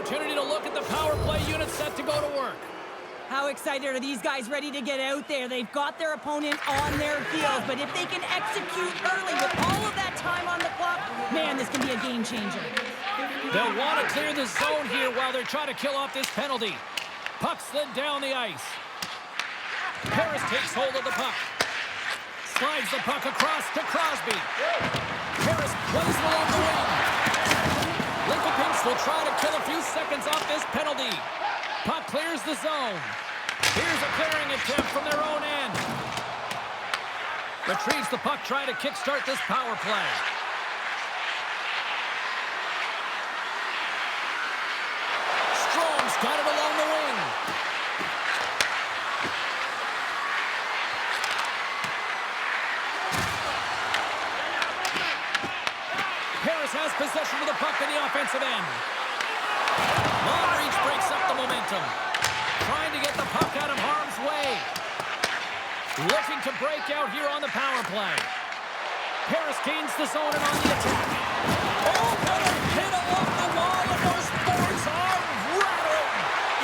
opportunity to look at the power play unit set to go to work. How excited are these guys ready to get out there? They've got their opponent on their heels, but if they can execute early with all of that time on the clock, man, this can be a game changer. They'll want to clear the zone here while they're trying to kill off this penalty. Puck slid down the ice. Harris takes hold of the puck. Slides the puck across to Crosby. Harris plays it along the wing. Lincoln Pinks will try to kill a few seconds off this penalty. Puck clears the zone. Here's a clearing attempt from their own end. Retrieves the puck, trying to kickstart this power play. Strom's got it along the wing. Harris has possession of the puck in the offensive end. Long reach breaks up the momentum. Trying to get the puck out of harm's way. Looking to break out here on the power play. Harris gains the zone and on the attack. Oh, what a hit along the wall, and those boards are rattling.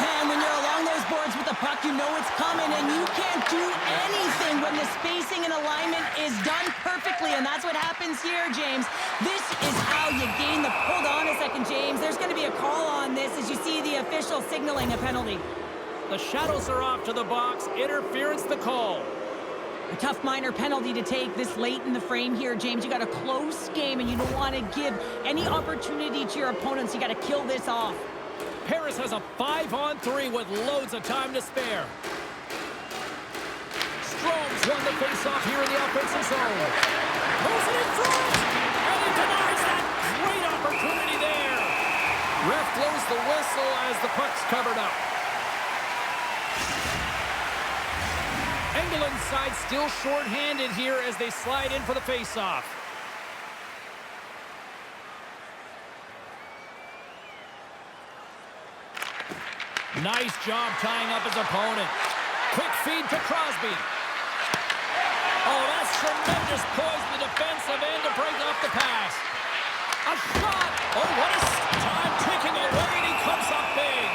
And when you're along those boards with the puck, you know it's coming, and you can't do anything when the spacing and alignment is done perfectly, and that's what happens here, James. This is how you gain the... Hold on a second, James. There's going to be a call on this as you see the official signaling a penalty. The Shadows are off to the box. Interference the call. A tough minor penalty to take this late in the frame here, James. You got a close game, and you don't want to give any opportunity to your opponents. You got to kill this off. Harris has a 5-on-3 with loads of time to spare. Strome's won the face-off here in the offensive zone. Moves it in front, and he denies that great opportunity there. Ref blows the whistle as the puck's covered up. Engeland's side still short-handed here as they slide in for the face-off. Nice job tying up his opponent. Quick feed to Crosby. Oh, that's tremendous poise in the defensive end to break off the pass. A shot. Oh, what is time ticking away, and he comes up big.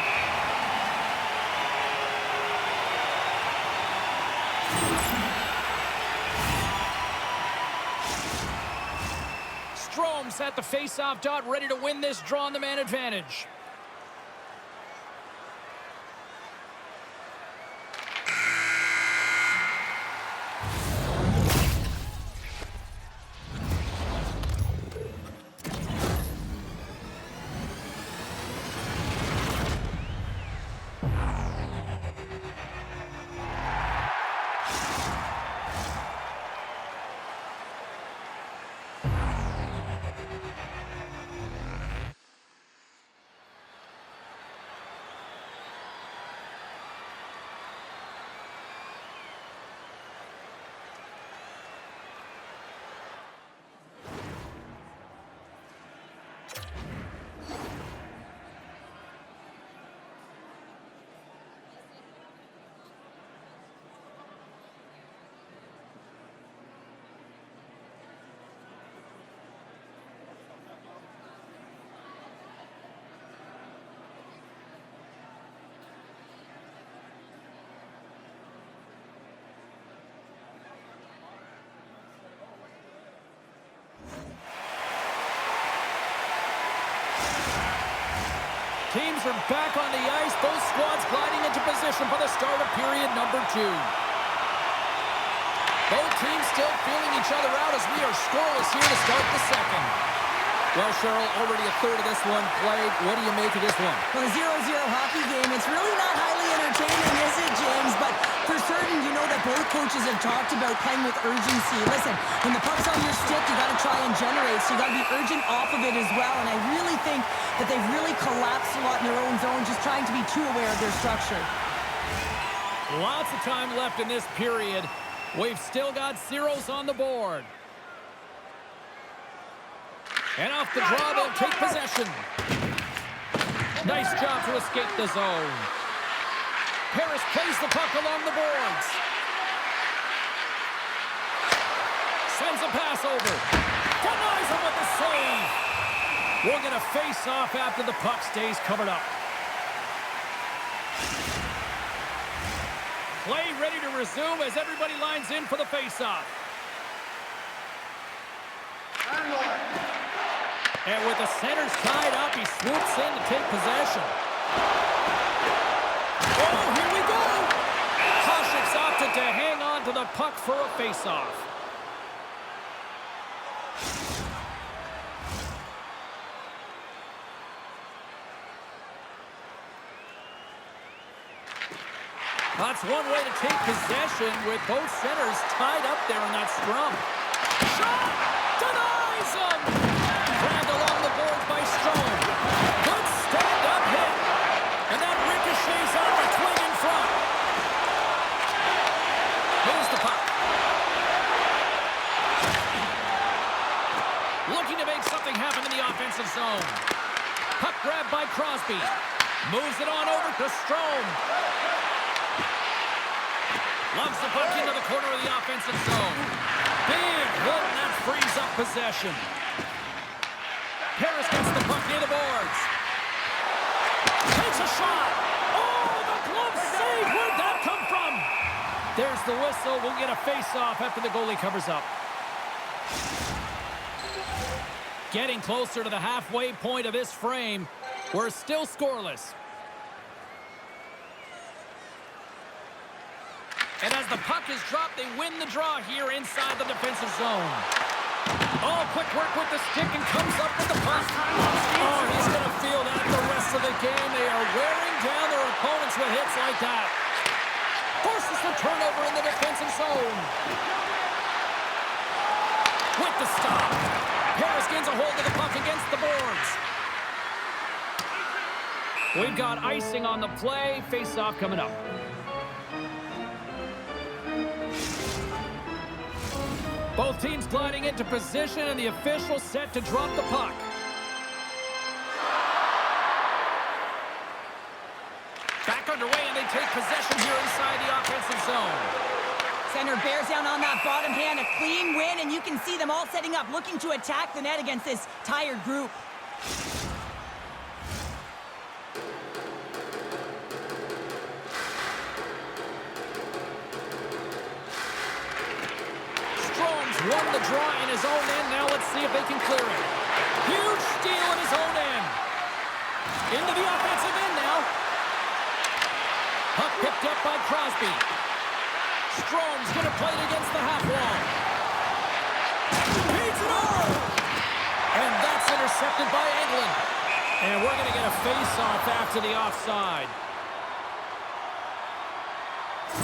Strome's at the face-off dot, ready to win this draw on the man advantage. Teams are back on the ice. Both squads gliding into position for the start of period number 2. Both teams still feeling each other out as we are scoreless here to start the second. Well, Cheryl, already a third of this one played. What do you make of this one? Well, a 0-0 hockey game, it's really not highly entertaining, is it, James? But for certain, you know that both coaches have talked about playing with urgency. Listen, when the puck's on your stick, you got to try and generate, so you got to be urgent off of it as well. And I really think that they've really collapsed a lot in their own zone, just trying to be too aware of their structure. Lots of time left in this period. We've still got zeros on the board. And off the draw, they'll take possession. Nice job to escape the zone. Harris plays the puck along the boards. Sends a pass over. Denies him with the save. We'll get a face-off after the puck stays covered up. Play ready to resume as everybody lines in for the face-off. And with the centers tied up, he swoops in to take possession. Oh, here we go! Koshik's opted to hang on to the puck for a face-off. That's one way to take possession with both centers tied up there in that scrum. Shot! Denies him! Grabbed along the boards by Strome. Good stand-up hit. And that ricochets on the twing in front. Here's the puck. Looking to make something happen in the offensive zone. Puck grabbed by Crosby. Moves it on over to Strome. Loves the puck into the corner of the offensive zone. Big hit, and that frees up possession. Harris gets the puck near the boards. Takes a shot. Oh, the glove save. Where'd that come from? There's the whistle. We'll get a face-off after the goalie covers up. Getting closer to the halfway point of this frame. We're still scoreless. And as the puck is dropped, they win the draw here inside the defensive zone. Oh, quick work with the stick and comes up with the puck. Oh, he's going to feel that the rest of the game. They are wearing down their opponents with hits like that. Forces the turnover in the defensive zone. With the stop. Harris gains a hold of the puck against the boards. We've got icing on the play. Face-off coming up. Both teams gliding into position, and the official set to drop the puck. Back underway, and they take possession here inside the offensive zone. Center bears down on that bottom hand, a clean win, and you can see them all setting up, looking to attack the net against this tired group. Won the draw in his own end. Now let's see if they can clear it. Huge steal in his own end. Into the offensive end now. Puck picked up by Crosby. Strome's going to play it against the half wall. Beats it all. And that's intercepted by Ithl. And we're going to get a face-off after the offside.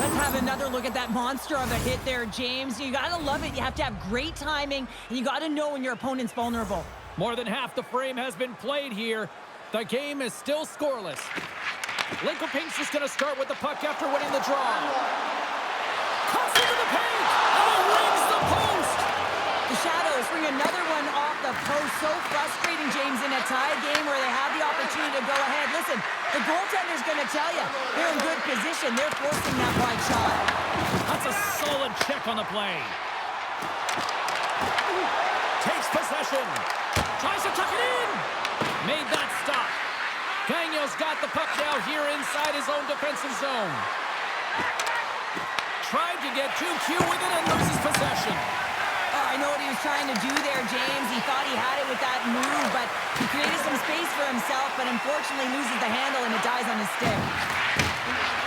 Let's have another look at that monster of a hit there, James. You got to love it. You have to have great timing, and you got to know when your opponent's vulnerable. More than half the frame has been played here. The game is still scoreless. Lincoln-Pink's is going to start with the puck after winning the draw. Cuts into the paint, and it rings the post. The Shadows bring another one off the post. So frustrating, James, in a tie game where they have the opportunity to go ahead. Listen, the goaltender's going to tell you they're in good position. They're forcing that wide shot. That's a solid check on the play. Takes possession. Tries to tuck it in. Made that stop. Gagno's got the puck now here inside his own defensive zone. Tried to get too cute with it and loses possession. Oh, I know what he was trying to do there, James. He thought he had it with that move, but he created some space for himself, but unfortunately loses the handle and it dies on his stick.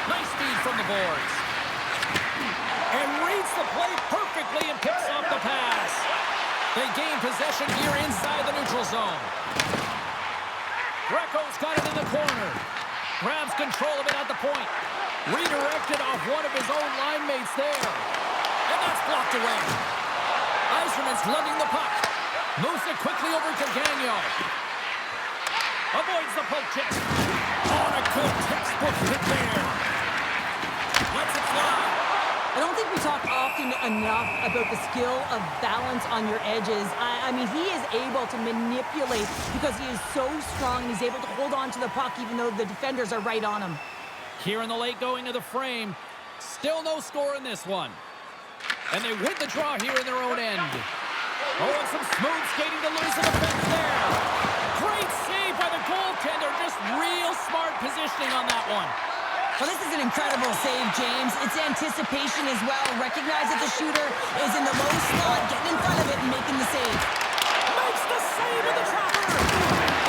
Nice feed from the boards. And reads the play perfectly and picks off the pass. They gain possession here inside the neutral zone. Greco's got it in the corner. Grabs control of it at the point. Redirected off one of his own line mates there. And that's blocked away. Eiserman's lugging the puck. Moves it quickly over to Gagno. Avoids the poke check. On a good textbook hit there. Lets it fly. I don't think we talk often enough about the skill of balance on your edges. I mean, he is able to manipulate because he is so strong. He's able to hold on to the puck even though the defenders are right on him. Here in the late going of the frame. Still no score in this one. And they win the draw here in their own end. Oh, and some smooth skating to lose the defense there. goaltender just real smart positioning on that one. Well, this is an incredible save, James. It's anticipation as well. Recognize that the shooter is in the low slot, getting in front of it and making the save. Makes the save with the trapper.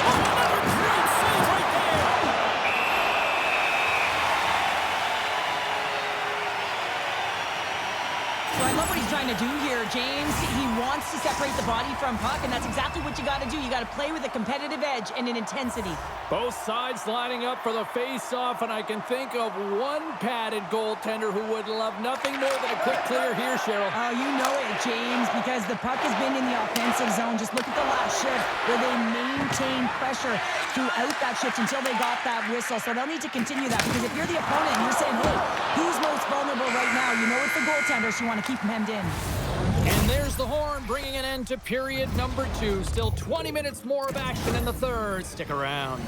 Oh, another great save right there. So I love what he's trying to do here, James. He wants to separate the body from puck, and that's exactly what you got to do. You got to play with a competitive edge and an intensity. Both sides lining up for the face-off, and I can think of one padded goaltender who would love nothing more than a quick clear here, Cheryl. Oh, you know it, James, because the puck has been in the offensive zone. Just look at the last shift where they maintained pressure throughout that shift until they got that whistle. So they'll need to continue that, because if you're the opponent and you're saying, hey, who's most vulnerable right now? You know it's the goaltender, so you want to keep him hemmed in. And there's the horn, bringing an end to period number 2. Still 20 minutes more of action in the third. Stick around.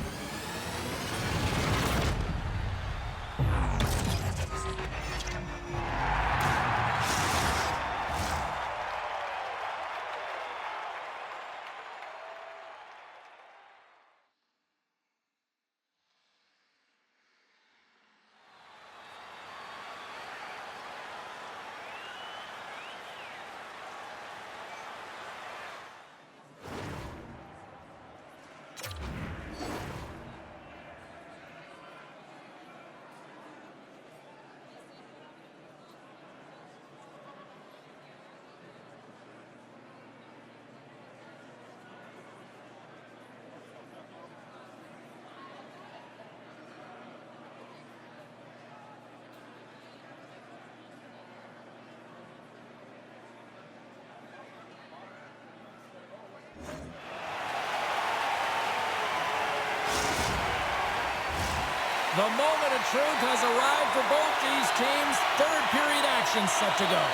The moment of truth has arrived for both these teams. Third period action set to go.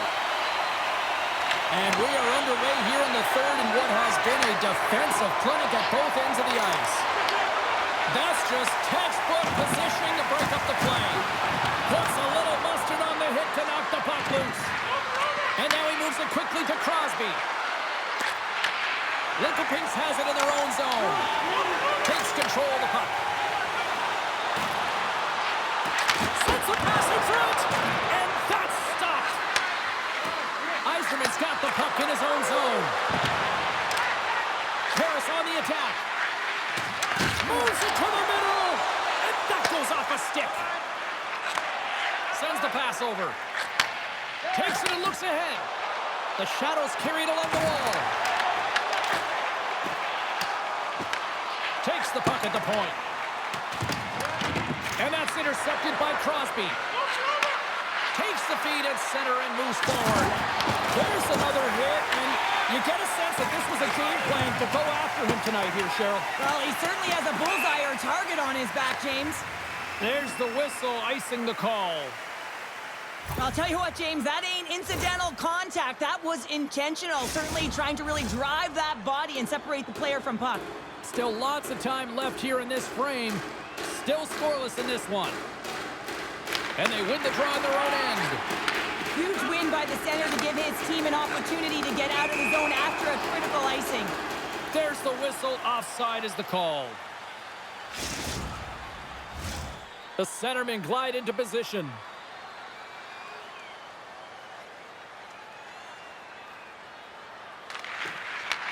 And we are underway here in the third in what has been a defensive clinic at both ends of the ice. That's just textbook positioning to break up the play. Puts a little mustard on the hit to knock the puck loose. And now he moves it quickly to Crosby. Lincoln Pinks has it in their own zone. Takes control of the puck. Sends a pass in front, and that's stopped. Eiserman's got the puck in his own zone. Harris on the attack. Moves it to the middle, and that goes off a stick. Sends the pass over. Takes it and looks ahead. The Shadows carry it along the wall. Takes the puck at the point. And that's intercepted by Crosby. Takes the feed at center and moves forward. There's another hit, and you get a sense that this was a game plan to go after him tonight here, Cheryl. Well, he certainly has a bullseye or target on his back, James. There's the whistle icing the call. I'll tell you what, James, that ain't incidental contact. That was intentional. Certainly trying to really drive that body and separate the player from puck. Still lots of time left here in this frame. Still scoreless in this one. And they win the draw on their own end. Huge win by the center to give his team an opportunity to get out of the zone after a critical icing. There's the whistle. Offside is the call. The centermen glide into position.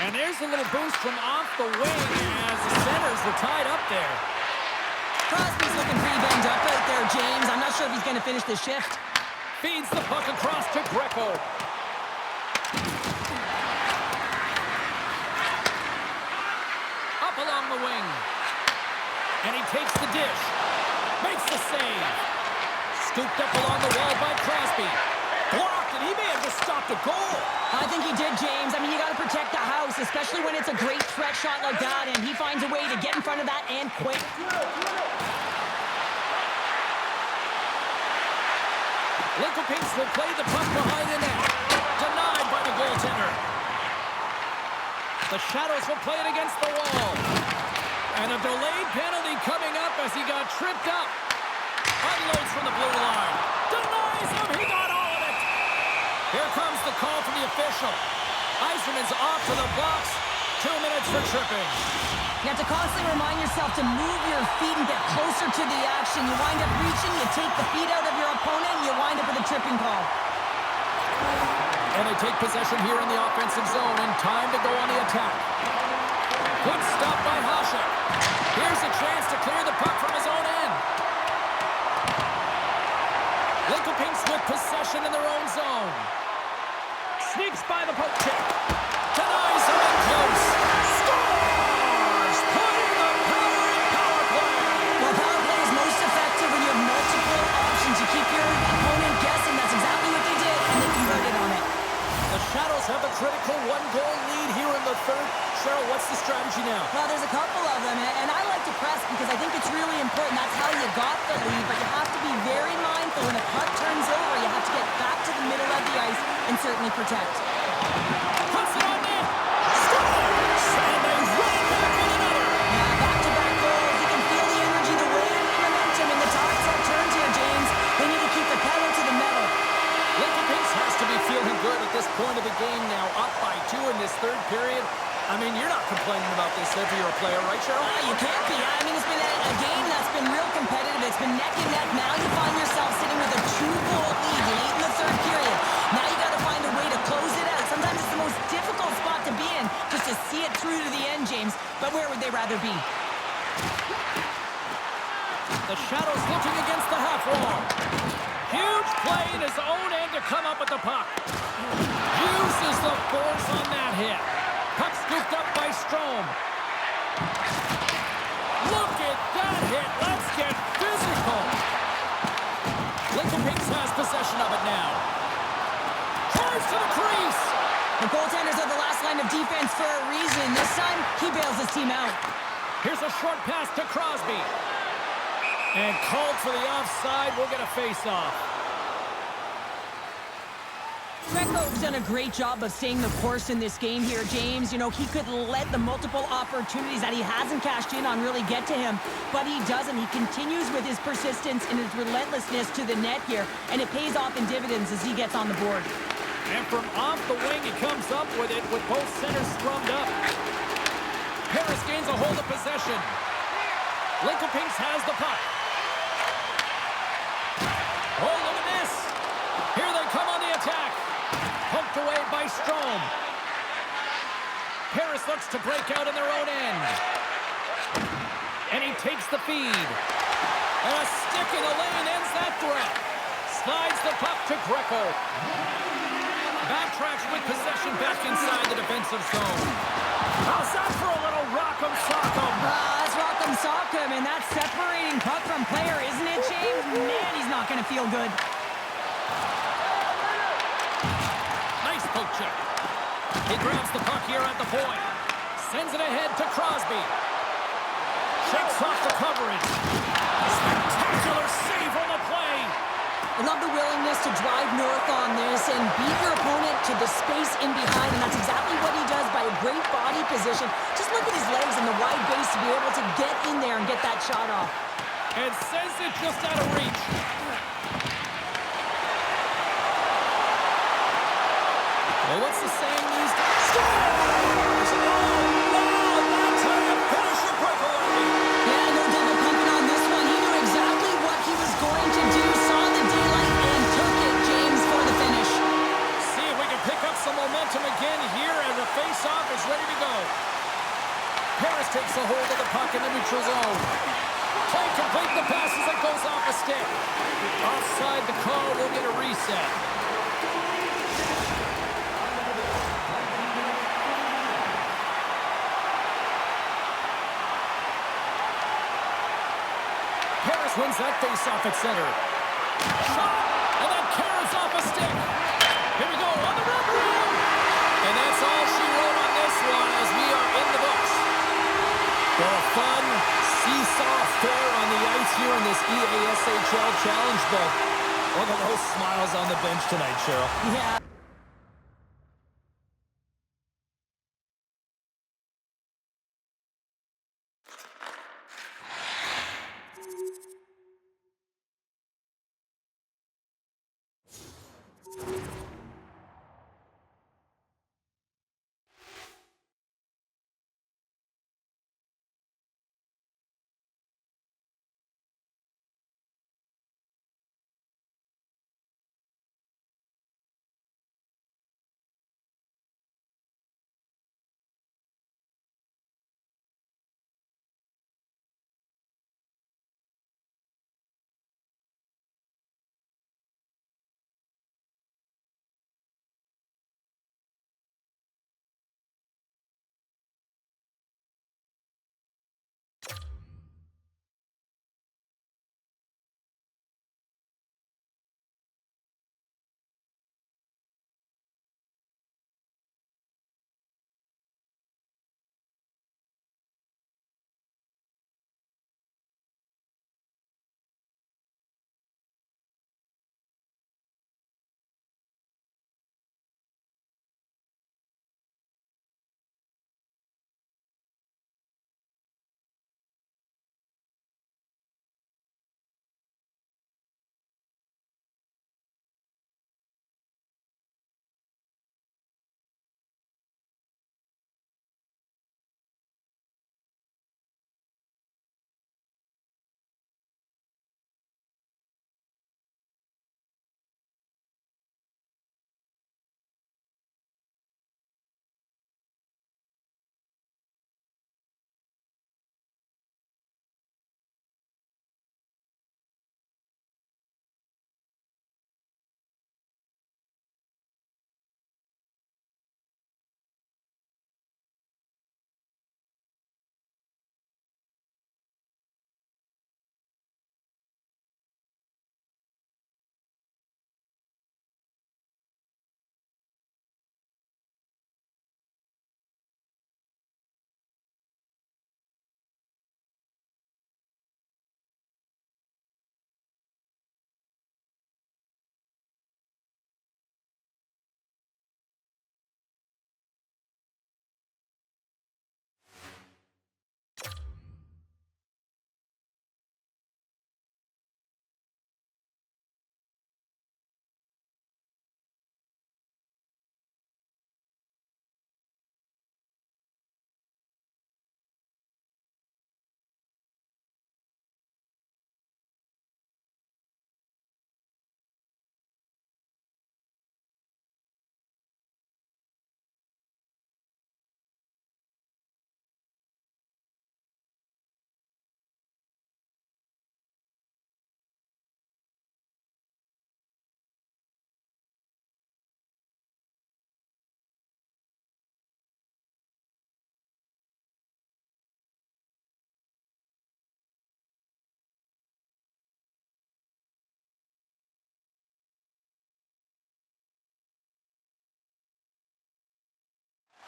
And there's a little boost from off the wing as the centers are tied up there. Crosby's looking pretty banged up out there, James. I'm not sure if he's going to finish the shift. Feeds the puck across to Greco. Up along the wing. And he takes the dish. Makes the save. Scooped up along the wall by Crosby. Blocked, and he may have just stopped a goal. I think he did, James. I mean, you got to protect the house, especially when it's a great threat shot like that, and he finds a way to get in front of that and quick. Lincoln Pinks will play the puck behind the net. Denied by the goaltender. The Shadows will play it against the wall. And a delayed penalty coming up as he got tripped up. Unloads from the blue line. Denies him. He got all of it. Here comes the call from the official. Eiserman's off to the box. 2 minutes for tripping. You have to constantly remind yourself to move your feet and get closer to the action. You wind up reaching, you take the feet out of your opponent, and you wind up with a tripping call. And they take possession here in the offensive zone, and time to go on the attack. Good stop by Hasek. Here's a chance to clear the puck from his own end. Lincoln with possession in their own zone. Sneaks by the poke check. Denies him in close. Scores! Playing the power play. Well, power play is most effective when you have multiple options. You keep your opponent guessing. That's exactly what they did, and they converted on it. The Shadows have a critical one-goal lead here in the third. Cheryl, what's the strategy now? Well, there's a couple of them, and I like to press because I think it's really important. That's how you got the lead, but you have to be very mindful when a puck turns over. You have to get back to the middle of the ice and certainly protect. Puts it on net. Scores! And they run it back with another. Yeah, back-to-back goals. You can feel the energy, the wind, the momentum, and the tides have turned here, James. They need to keep the pedal to the metal. Lincoln has to be feeling good at this point of the game now, up by 2 in this third period. I mean, you're not complaining about this if you're a player, right, Cheryl? You can't be. I mean, it's been a game that's been real competitive. It's been neck and neck. Now you find yourself sitting with a 2-goal lead late in the third period. Now you got to find a way to close it out. Sometimes it's the most difficult spot to be in, just to see it through to the end, James. But where would they rather be? The Shadows looking against the half wall. Huge play in his own end to come up with the puck. Uses the force on that hit. Puck scooped up by Strome. Look at that hit. Let's get physical. Lincoln has possession of it now. Drives to the crease. The goaltenders are the last line of defense for a reason. This time, he bails his team out. Here's a short pass to Crosby. And called for the offside. We'll get a face-off. Greco's done a great job of staying the course in this game here, James. You know, he could let the multiple opportunities that he hasn't cashed in on really get to him, but he doesn't. He continues with his persistence and his relentlessness to the net here, and it pays off in dividends as he gets on the board. And from off the wing, he comes up with it with both centers strummed up. Harris gains a hold of possession. Lincoln has the puck. Oh, look at this. Here they come on the attack. Poked away by Strome. Harris looks to break out in their own end. And he takes the feed. And a stick in the lane ends that threat. Slides the puck to Greco. Backtracks with possession back inside the defensive zone. How's that for a little rock'em sock'em? That's rock'em sock'em, and that's separating puck from player, isn't it, James? Man, he's not going to feel good. Nice poke check. He grabs the puck here at the point. Sends it ahead to Crosby. Shakes off the coverage. Spectacular save on the play. I love the willingness to drive north on this and beat your opponent to the space in behind, and that's exactly what he does by a great body position. Just look at his legs and the wide base to be able to get in there and get that shot off. And sends it just out of reach. Well, what's the saying these days? Scores! Oh, no! That's how you finish the breakaway. Yeah, no double pumping on this one. He knew exactly what he was going to do, saw the daylight, and took it, James, for the finish. See if we can pick up some momentum again here as the face-off is ready to go. Harris takes a hold of the puck in the neutral zone. Can't complete the pass as it goes off a stick. Offside the call, will get a reset. Harris wins that face-off at center. Shot! And that carries off a stick. Here we go on the rubber. And that's all she wrote on this one as we are in the books. Well, a fun seesaw affair on the ice here in this EASHL Challenge, but look at those smiles on the bench tonight, Cheryl. Yeah.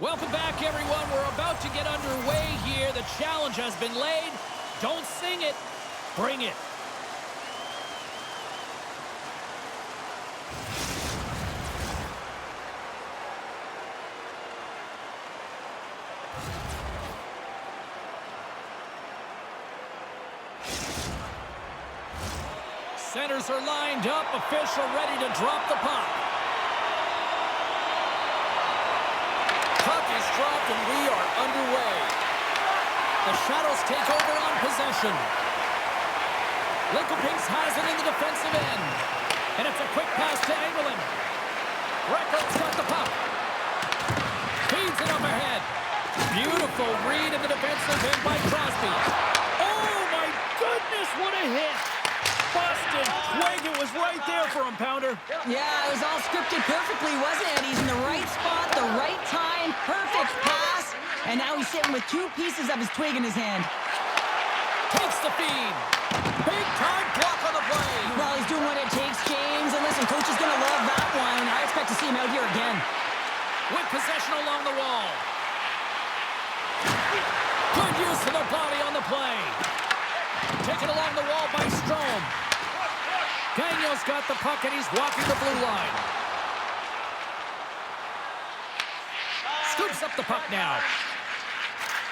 Welcome back, everyone. We're about to get underway here. The challenge has been laid. Don't sing it. Bring it. Centers are lined up. Official ready to drop the puck. Puck is dropped and we are underway. The Shadows take over on possession. Lincoln-Pinks has it in the defensive end. And it's a quick pass to Engelland. Recko's got the puck. Feeds it up ahead. Beautiful read in the defensive end by Crosby. Oh my goodness, what a hit. Busted. Twig, it was right there for him, Pounder. Yeah, it was all scripted perfectly, wasn't it? He's in the right spot, the right time, perfect pass. And now he's sitting with 2 pieces of his twig in his hand. Takes the feed. Big time block on the play. Well, he's doing what it takes, James. And listen, coach is going to love that one. I expect to see him out here again. With possession along the wall. Good use of the body on the play. Taken along the wall by Strome. Gagno's got the puck and he's walking the blue line. Scoops up the puck now.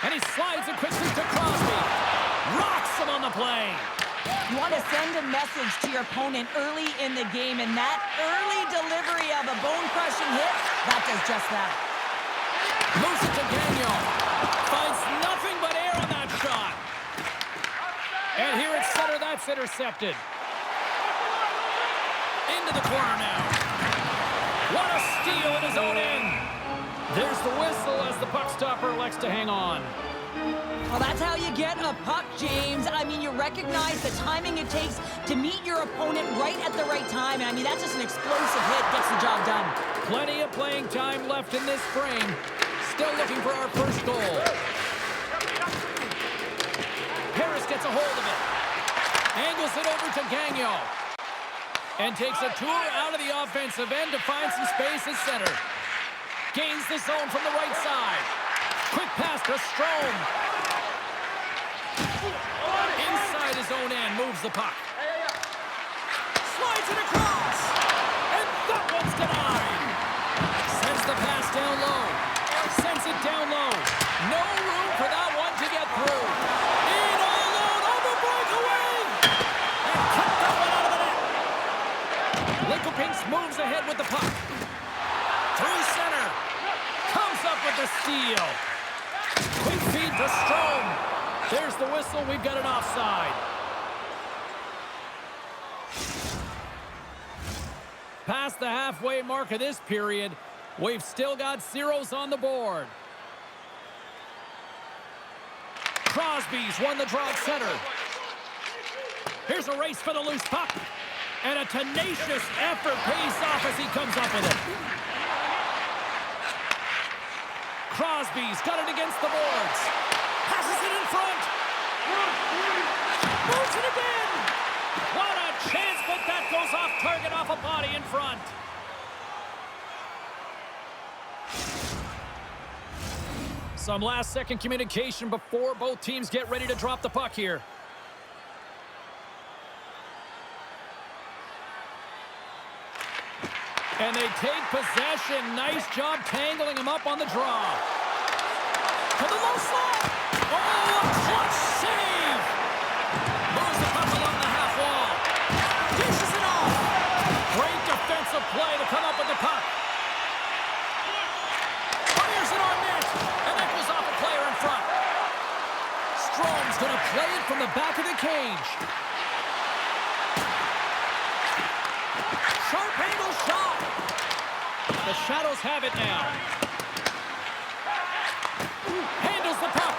And he slides it quickly to Crosby. Rocks him on the play. You want to send a message to your opponent early in the game, and that early delivery of a bone-crushing hit, that does just that. Moves it to Gagno. Finds nothing but air on that shot. And here at center, that's intercepted. Into the corner now. What a steal in his own end. There's the whistle as the puck stopper elects to hang on. Well, that's how you get a puck, James. I mean, you recognize the timing it takes to meet your opponent right at the right time. I mean, that's just an explosive hit, gets the job done. Plenty of playing time left in this frame. Still looking for our first goal. Harris gets a hold of it. Angles it over to Gagno. And takes a tour out of the offensive end to find some space at center. Gains the zone from the right side. Quick pass to Strome. Inside his own end, moves the puck. Slides it across. And that one's denied. Sends the pass down low. Sends it down low. No room for that one to get through. In all alone on the breakaway. And cut that one out of the net. Lincoln-Pinks moves ahead with the puck. Through center. Comes up with the steal. Quick feed to Strome. There's the whistle. We've got an offside. Past the halfway mark of this period, we've still got zeros on the board. Crosby's won the draw at center. Here's a race for the loose puck. And a tenacious effort pays off as he comes up with it. Crosby's got it against the boards. Passes it in front. Moves it again. What a chance, but that goes off target off a body in front. Some last-second communication before both teams get ready to drop the puck here. And they take possession. Nice job tangling him up on the draw. To the low slot. Oh, a clutch save. Moves the puck along the half wall. Dishes it off. Great defensive play to come up with the puck. Fires it on net. And that goes off a player in front. Strome's going to play it from the back of the cage. Sharp angle shot. The Shadows have it now. Handles the puck.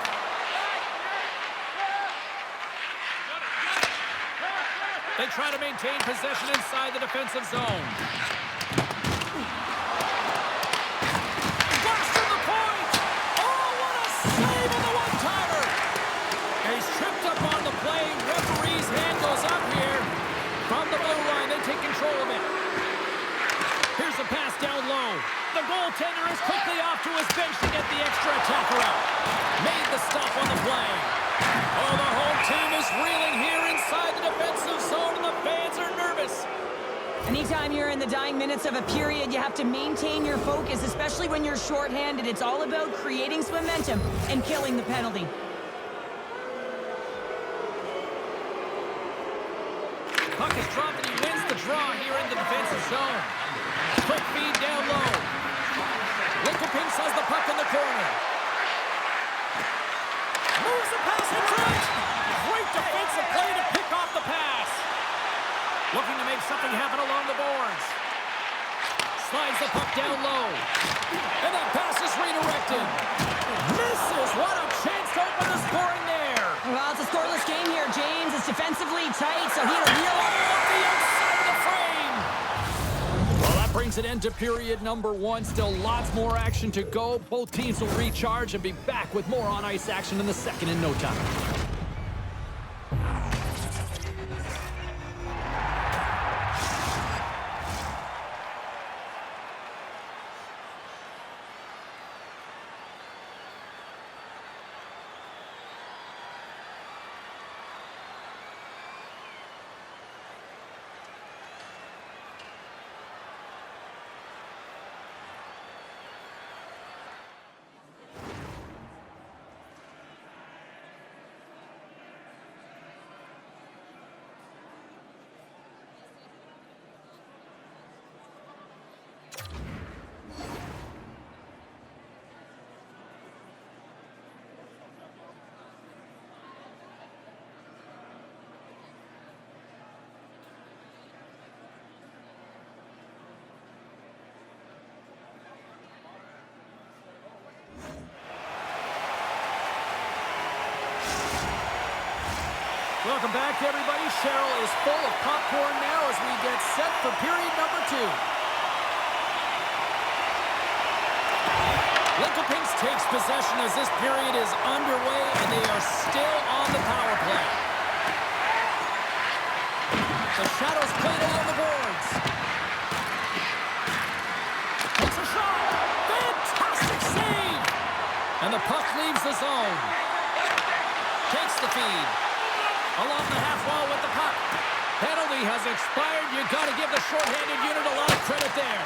They try to maintain possession inside the defensive zone. Blast from the point. Oh, what a save on the one-timer. He's tripped up on the play. Referee's hand goes up here. From the blue line, they take control of it. Here's a pass down low. The goaltender is quickly off to his bench to get attacker out. Made the stop on the play. Oh, the home team is reeling here inside the defensive zone, and the fans are nervous. Anytime you're in the dying minutes of a period, you have to maintain your focus, especially when you're shorthanded. It's all about creating some momentum and killing the penalty. Puck is dropped and he wins the draw here in the defensive zone. Quick feed down low. Linkopings has the puck in the corner. Moves the pass in front. Great defensive play to pick off the pass. Looking to make something happen along the boards. Slides the puck down low. And that pass is redirected. Misses. What a chance to open the scoring there. Well, it's a scoreless game here, James. It's defensively tight, so he had a real... Off the outside of the frame. Well, that brings an end to period number 1. Still lots more action to go. Both teams will recharge and be back with more on-ice action in the second in no time. Welcome back, everybody. Cheryl is full of popcorn now as we get set for period number 2. Linkopings takes possession as this period is underway, and they are still on the power play. The Shadows played along the boards. Takes a shot. Fantastic save. And the puck leaves the zone. Takes the feed. Along the half wall with the puck. Penalty has expired. You got to give the shorthanded unit a lot of credit there.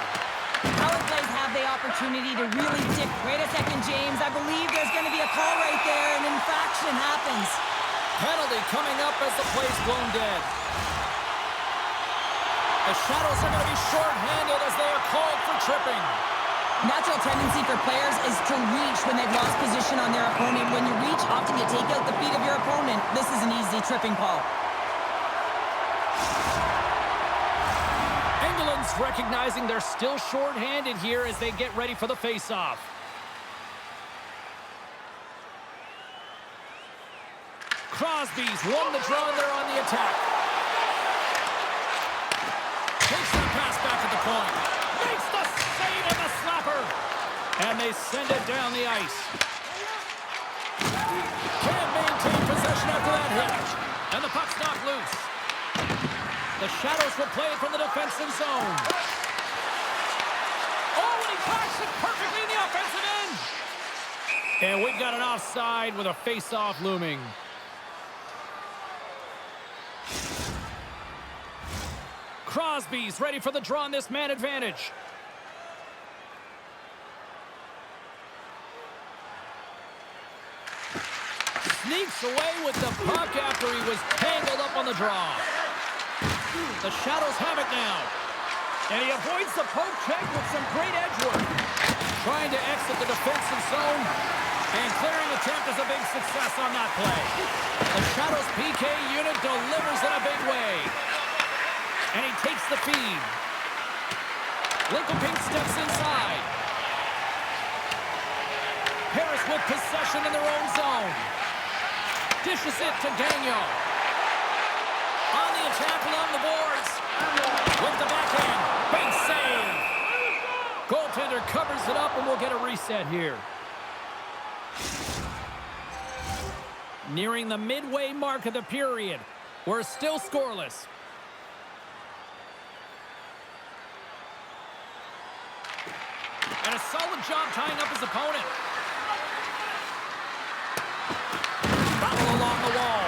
Power plays have the opportunity to really dip. Wait a second, James. I believe there's going to be a call right there. An infraction happens. Penalty coming up as the play's blown dead. The Shadows are going to be shorthanded as they are called for tripping. Natural tendency for players is to reach when they've lost position on their opponent. When you reach, often you take out the feet of your opponent. This is an easy tripping call. England's recognizing they're still shorthanded here as they get ready for the face-off. Crosby's won the draw there on the attack. Takes the pass back to the point. Makes the save on the slapper. And they send it down the ice. Can't maintain possession after that hit. And the puck's knocked loose. The Shadows will play it from the defensive zone. Oh, and he cracks it perfectly in the offensive end. And we've got an offside with a face-off looming. Crosby's ready for the draw on this man advantage. Sneaks away with the puck after he was tangled up on the draw. The Shadows have it now. And he avoids the poke check with some great edge work. Trying to exit the defensive zone. And clearing attempt is a big success on that play. The Shadows PK unit delivers in a big way. And he takes the feed. Linkoping steps inside. Paris with possession in their own zone. Dishes it to Daniel. On the attack along the boards. With the backhand. Big save. Goaltender covers it up and we'll get a reset here. Nearing the midway mark of the period. We're still scoreless. And a solid job tying up his opponent. along the wall.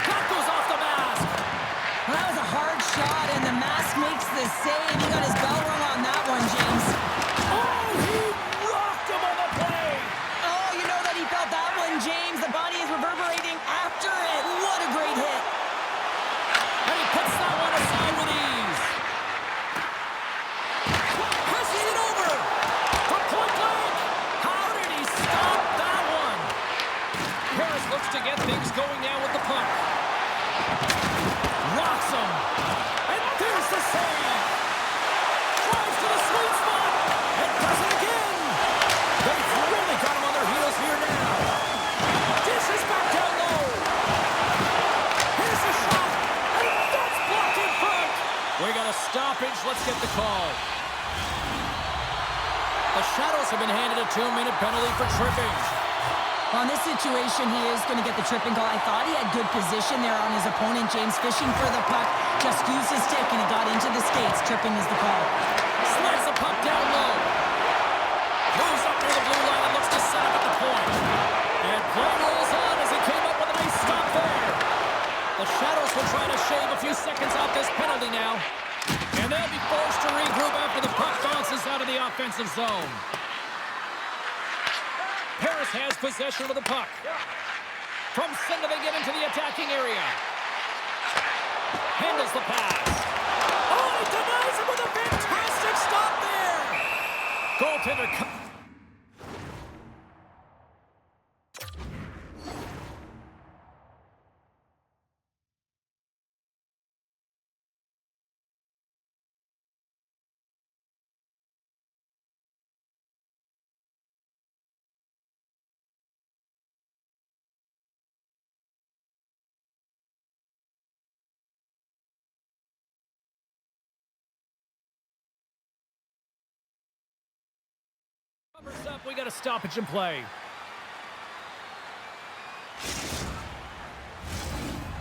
Puck goes off the mask. Well, that was a hard shot, and the mask makes the save. He got his bell rung on that one, James. Oh, he rocked him on the play. Oh, you know that he felt that one, James. The body is reverberating after it. What a great hit. And he puts that one aside with ease. Pressing it over. From point blank. How did he stop that one? Harris looks to get things going now with the puck. Rocks him. And there's the save. Drives to the sweet spot. And does it again. They've really got him on their heels here now. Dishes back down low. Here's the shot. And that's blocked in front. We got a stoppage. Let's get the call. The Shadows have been handed a 2-minute penalty for tripping. Well, in this situation, he is going to get the tripping call. I thought he had good position there on his opponent, James, fishing for the puck. Just used his stick, and it got into the skates. Tripping is the call. Slides the puck down low. Moves up near the blue line and looks to set up at the point. And play rolls on as he came up with a nice stop there. The Shadows will try to shave a few seconds off this penalty now. And they'll be forced to regroup after the puck bounces out of the offensive zone. Harris has possession of the puck. From center, they get into the attacking area. Handles the pass. Oh, he denies him with a fantastic stop there. Goaltender. Covers up, we got a stoppage in play.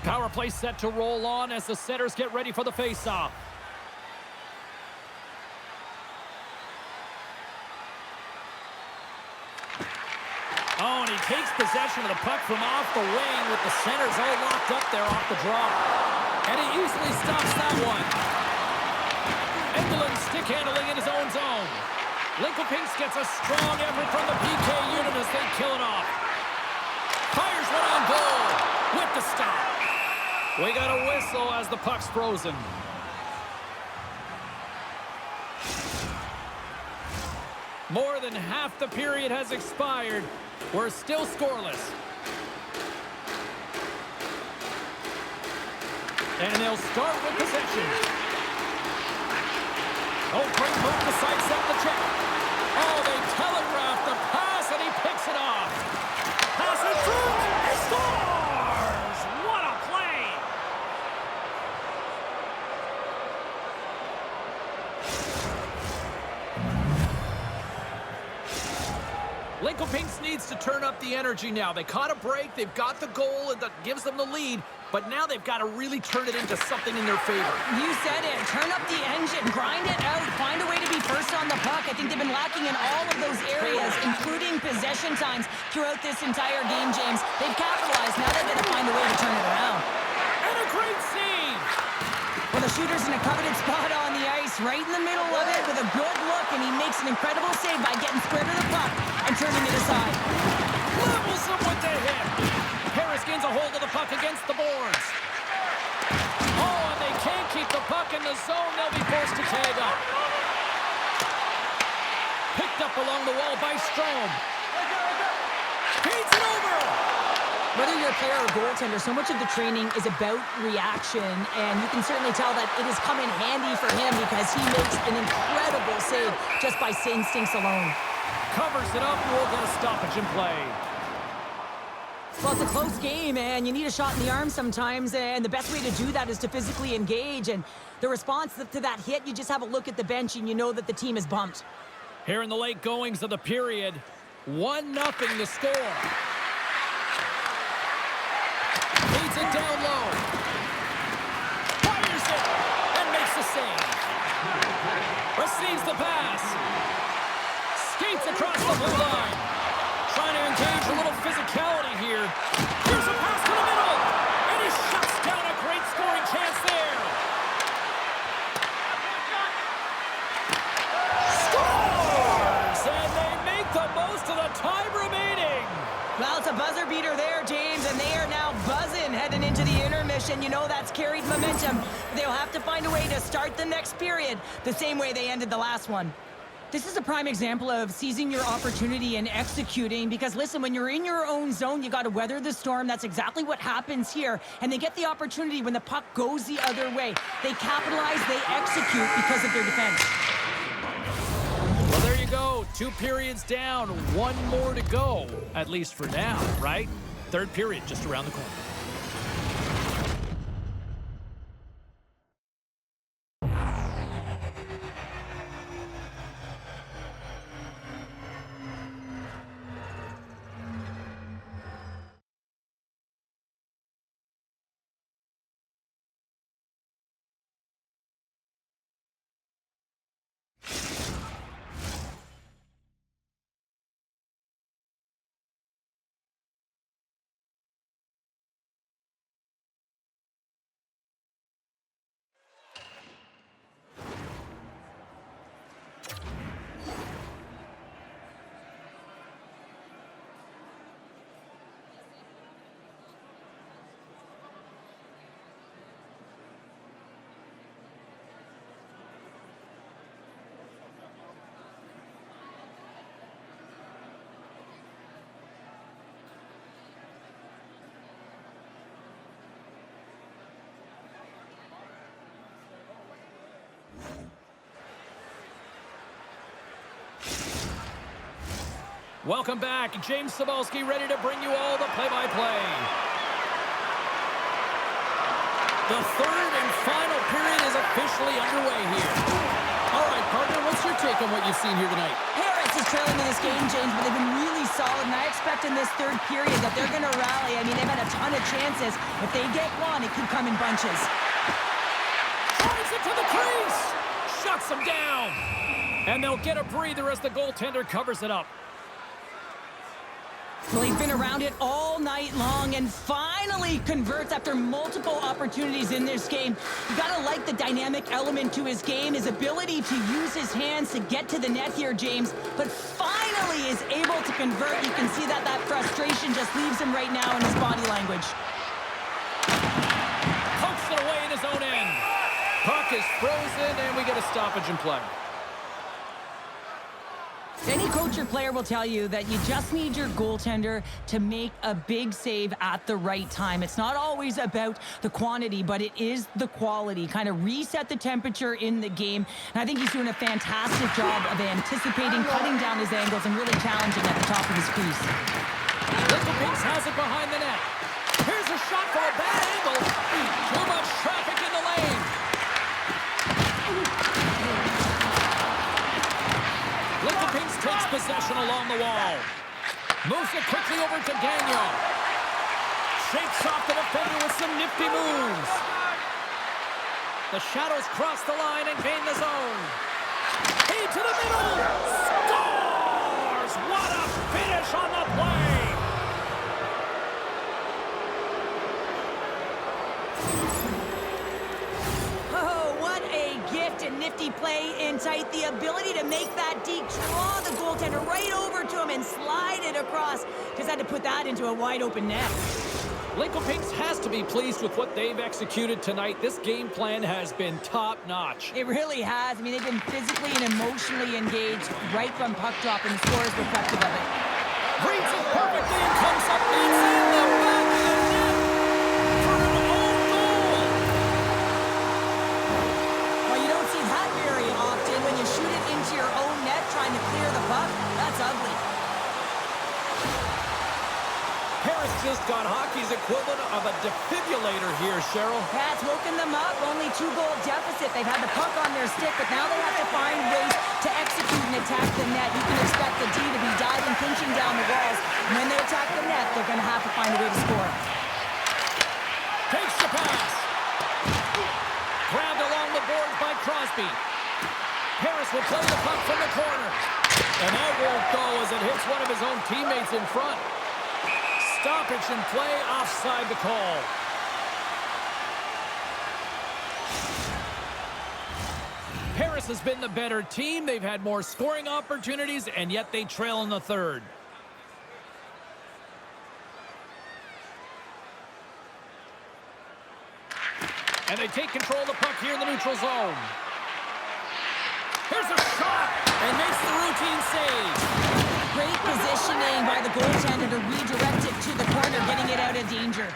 Power play set to roll on as the setters get ready for the face-off. Oh, and he takes possession of the puck from off the wing with the centers all locked up there off the draw. And he easily stops that one. Ithl stick handling in his own zone. Lincoln-Pinks gets a strong effort from the PK unit as they kill it off. Fires one on goal with the stop. We got a whistle as the puck's frozen. More than half the period has expired. We're still scoreless. And they'll start with possession. Oh, great move to sidestep the check. Oh, they telegraph the pass, and he picks it off. Pass it through. He scores! What a play! Lincoln-Pinks needs to turn up the energy now. They caught a break. They've got the goal, and that gives them the lead. But now they've got to really turn it into something in their favor. You said it. Turn up the engine. Grind it out. Find a way to be first on the puck. I think they've been lacking in all of those areas, including possession times throughout this entire game, James. They've capitalized. Now they've got to find a way to turn it around. And a great save. Well, the shooter's in a coveted spot on the ice, right in the middle of it with a good look, and he makes an incredible save by getting square to the puck and turning it aside. Levels him with the hit. Harris gains a hold of the puck against the boards. Oh, and they can't keep the puck in the zone. They'll be forced to tag up. Picked up along the wall by Strome. Feeds it over. Whether you're a player or a goaltender, so much of the training is about reaction, and you can certainly tell that it has come in handy for him because he makes an incredible save just by instincts alone. Covers it up. We'll get a stoppage in play. Well, it's a close game, and you need a shot in the arm sometimes, and the best way to do that is to physically engage, and the response to that hit, you just have a look at the bench, and you know that the team is bumped. Here in the late goings of the period, 1-0 the score. Leads it down low. Fires it and makes the save. Receives the pass. Skates across the blue line. Trying to engage a little physicality here. even into the intermission. You know that's carried momentum. They'll have to find a way to start the next period the same way they ended the last one. This is a prime example of seizing your opportunity and executing because, listen, when you're in your own zone, you got to weather the storm. That's exactly what happens here. And they get the opportunity when the puck goes the other way. They capitalize, they execute because of their defense. Well, there you go. 2 periods down, 1 more to go, at least for now, right? Third period just around the corner. Welcome back. James Cybulski ready to bring you all the play-by-play. The third and final period is officially underway here. All right, partner, what's your take on what you've seen here tonight? Harris is trailing in this game, James, but they've been really solid, and I expect in this third period that they're going to rally. I mean, they've had a ton of chances. If they get one, it could come in bunches. Drives it to the crease. Shuts them down. And they'll get a breather as the goaltender covers it up. Well, he's been around it all night long and finally converts after multiple opportunities in this game. You gotta like the dynamic element to his game, his ability to use his hands to get to the net here, James, but finally is able to convert. You can see that frustration just leaves him right now in his body language. Pokes it away in his own end. Puck is frozen, and we get a stoppage in play. Any coach or player will tell you that you just need your goaltender to make a big save at the right time. It's not always about the quantity, but it is the quality. Kind of reset the temperature in the game. And I think he's doing a fantastic job of anticipating, cutting down his angles, and really challenging at the top of his crease. Littlepinks has it behind the net. Here's a shot for a bad angle. Too much traffic in the lane. Littlepinks takes possession along the wall. Moves it quickly over to Gagnon. Shakes off the defender with some nifty moves. The Shadows cross the line and gain the zone. He to the middle. Scores! What a finish on the play! Oh, what a gift and nifty play in tight. The ability to make that deke, draw the goaltender right over to him and slide it across. Just had to put that into a wide open net. Littlepinks has to be pleased with what they've executed tonight. This game plan has been top-notch. It really has. I mean, they've been physically and emotionally engaged right from puck drop, and the score is reflective of it. Reads it perfectly and comes up. It's in the back of the net for an own goal. Well, you don't see that very often when you shoot it into your own net trying to clear the puck. That's ugly. Harris just got hockey's equivalent of a defibrillator here, Cheryl. That's woken them up. Only 2-goal deficit. They've had the puck on their stick, but now they have to find ways to execute and attack the net. You can expect the D to be diving, pinching down the walls. And when they attack the net, they're going to have to find a way to score. Takes the pass. Grabbed along the boards by Crosby. Harris will play the puck from the corner. And that won't go as it hits one of his own teammates in front. Stoppage in play, offside the call. Paris has been the better team. They've had more scoring opportunities, and yet they trail in the third. And they take control of the puck here in the neutral zone. Here's a shot, and makes the routine save. Great positioning by the goaltender to redirect it to the corner, getting it out of danger.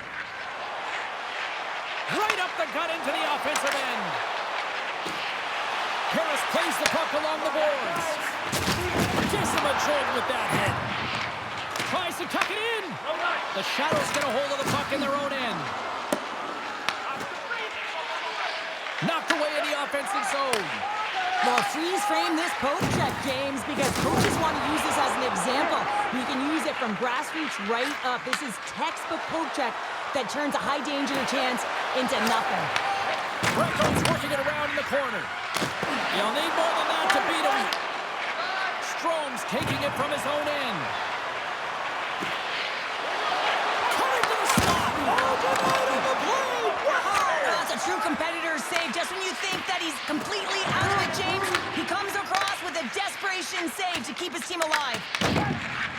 Right up the gut into the offensive end. Harris plays the puck along the boards. Gives him a jolt with that head. Tries to tuck it in. The Shadows get a hold of the puck in their own end. Knocked away in the offensive zone. Well, freeze frame this poke check, James, because coaches want to use this as an example. You can use it from grassroots right up. This is textbook poke check that turns a high danger chance into nothing. Brecko's working it around in the corner. He'll need more than that to beat him. Strome's taking it from his own end. Coming to the slot. Oh, denied on the play. Wow. That's a true competitor's save. Just when you think that he's completely out of it, James, he comes across with a desperation save to keep his team alive.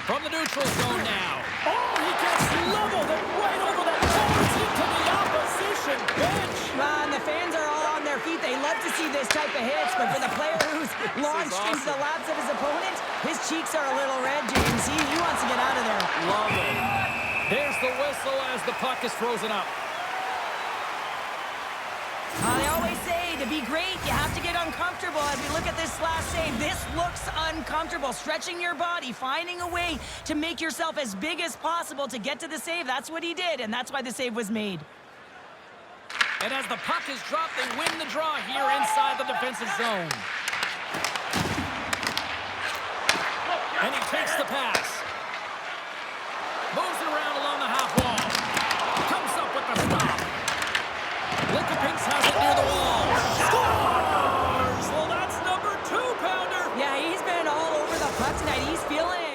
From the neutral zone now. Oh, he gets leveled and right over the boards into the opposition bench. And the fans are all on their feet. They love to see this type of hits, but for the player who's launched into the laps of his opponent, his cheeks are a little red, James. He wants to get out of there. Love it. There's the whistle as the puck is frozen up. They always say to be great, you have to get uncomfortable. As we look at this last save, this looks uncomfortable. Stretching your body, finding a way to make yourself as big as possible to get to the save. That's what he did, and that's why the save was made. And as the puck is dropped, they win the draw here inside the defensive zone. And he takes the pass. Moves it around along the half wall. Comes up with the stop. Lincoln has it near the wall. Scores! Well, that's number 2-pounder. Yeah, he's been all over the puck tonight. He's feeling it.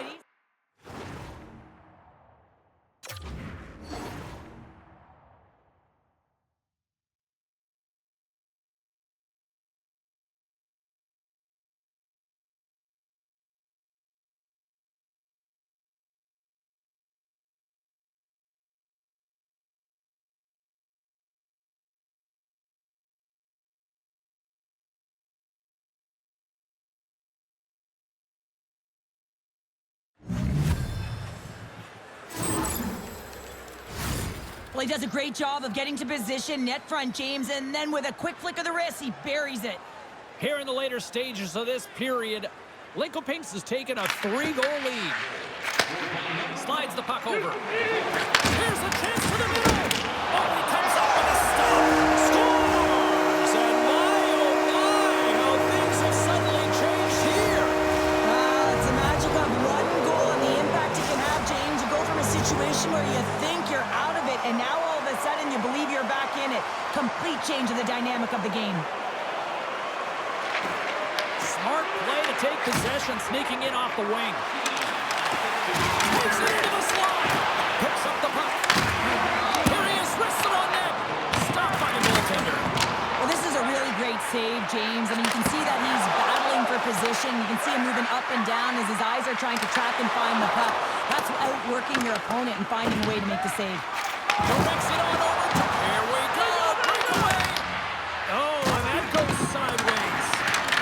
Well, he does a great job of getting to position, net front, James, and then with a quick flick of the wrist, he buries it. Here in the later stages of this period, Lincoln Pinks has taken a 3-goal lead. Slides the puck over. Here's a chance for the middle. Oh, he comes up with a stop. Scores! And my, oh my, how things have suddenly changed here. It's the magic of one goal and the impact it can have, James. You go from a situation where you think you're out of it, and now all of a sudden you believe you're back in it. Complete change of the dynamic of the game. Smart play to take possession, sneaking in off the wing. Takes it into the slot. Picks up the puck. Here he is, wristed on net. Stopped by the goaltender. Well, this is a really great save, James. I mean, you can see that he's battling for position. You can see him moving up and down as his eyes are trying to track and find the puck. That's outworking your opponent and finding a way to make the save. Directs it on over. Here we go. Breakaway. Oh, and that goes sideways.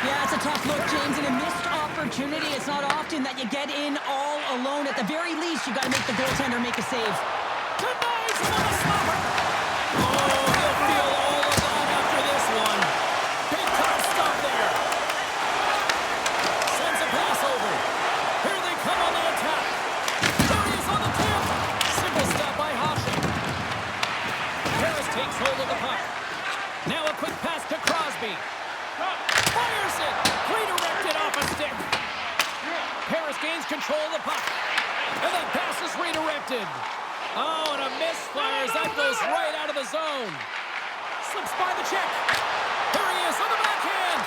Yeah, it's a tough look, James, and a missed opportunity. It's not often that you get in all alone. At the very least, you got to make the goaltender make a save. Denies him on the stopper. Oh, he'll feel all of that after this one. Big time stop there. Sends a pass over. Here they come on the attack. There he is on the tip. Simple stop by Hoshin. Harris takes hold of the puck. Now a quick pass to Crosby. Fires it. Redirected off a stick. Harris gains control of the puck. And that pass is redirected. Oh, and a misfire as that goes right out of the zone. Slips by the check. Here he is on the backhand.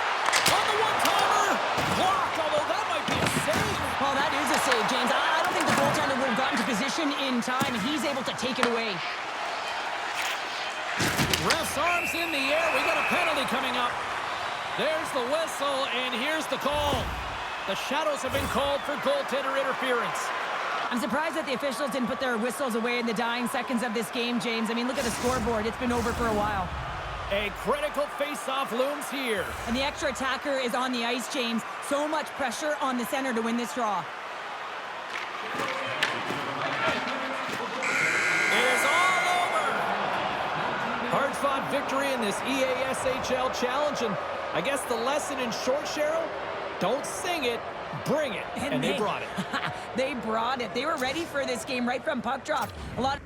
On the one-timer. Blocked, although that might be a save. Well, that is a save, James. I don't think the goaltender would have gotten to position in time, and he's able to take it away. Ref's arms in the air. We got a penalty coming up. There's the whistle, and here's the call. The Shadows have been called for goaltender interference. I'm surprised that the officials didn't put their whistles away in the dying seconds of this game, James. I mean, look at the scoreboard. It's been over for a while. A critical face-off looms here. And the extra attacker is on the ice, James. So much pressure on the center to win this draw. It is all over. Hard-fought victory in this EASHL challenge, and I guess the lesson in short, Cheryl, don't sing it, bring it. And they brought it. They brought it. They were ready for this game right from puck drop. A lot of